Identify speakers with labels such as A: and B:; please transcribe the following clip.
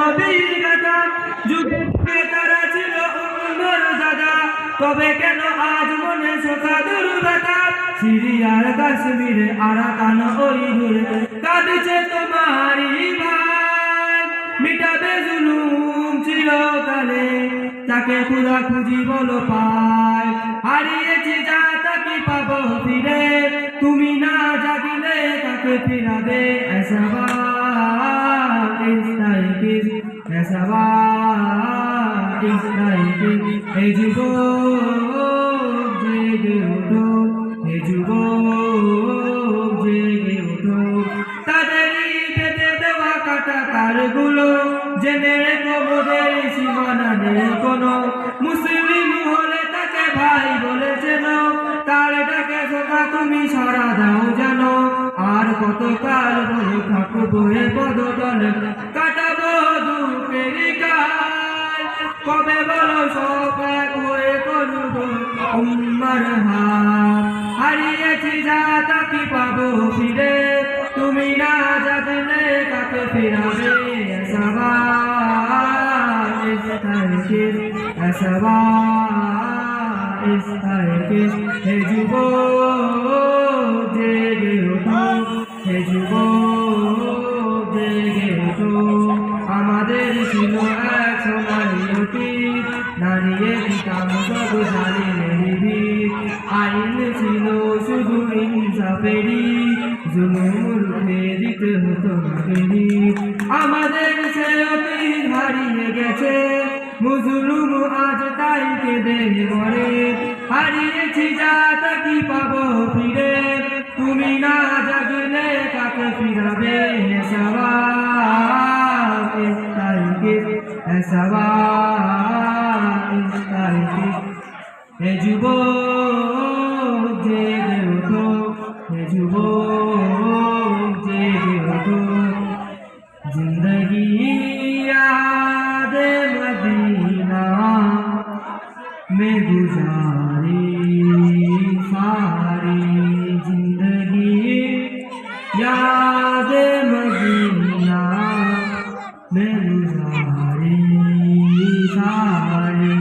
A: নবীর গাথা যুগে তারা ছিল উম্মর দাদা, তবে কেন আজ মনে শোকা দুর্ব্যথা? সিরিয়ার কাশ্মীরে আরাকান ওই দূরে কাঁদছে তোমারই ভাই, মিটাবে জুলুম চিরকালে তাকে খুদা খুঁজি বলো পায়। হারিয়েছি যা তাকে পাবো ফিরে, তুমি না জাগিলে তাকে ফিরাবে। হে যুবক জেগে ওঠো, হে যুবক জেগে ওঠো, তাদেরই বেঁধে দেওয়া কাটা তারগুলো জেনে রেখো মোদের সীমানা নেই কোনো। মুসলিম হলে তাকে ভাই বলে চেন, তার ডাকে সোখা তুমি সারা দাও জানো। আর কতকাল বলে থাকবো এ পদতলে, কাটাবো দুঃখের কাল, কবে বলো সব এক হয়ে করব উম্মার হাত। হারিয়েছি যা তাকে পাবো ফিরে, তুমি না জাগলে কাকে ফিরাবে। হে যুবক জেগে ওঠো, হে যুবক জেগে ওঠো, আমাদের ছিল এক সোনালী অতীত, দাঁড়িয়ে দিতাম সব জালিমেরই। আইন ছিল শুধু ইনসাফেরই, জুলুম রুখে দিতে হতো নাকেরই। আমাদের সে অতীত হারিয়ে গেছে, মুজলুম আজ তাই কেঁদে মরে। হারিয়েছি যা তাকে পাবো ফিরে, তুমি না জাগলে কাকে ফিরাবে। হে যুবক জেগে ওঠো, হে যুবক জেগে ওঠো, जिंदगी याद मदीना में गुजारी सारी, जिंदगी याद मदीना में गुजारी सारी।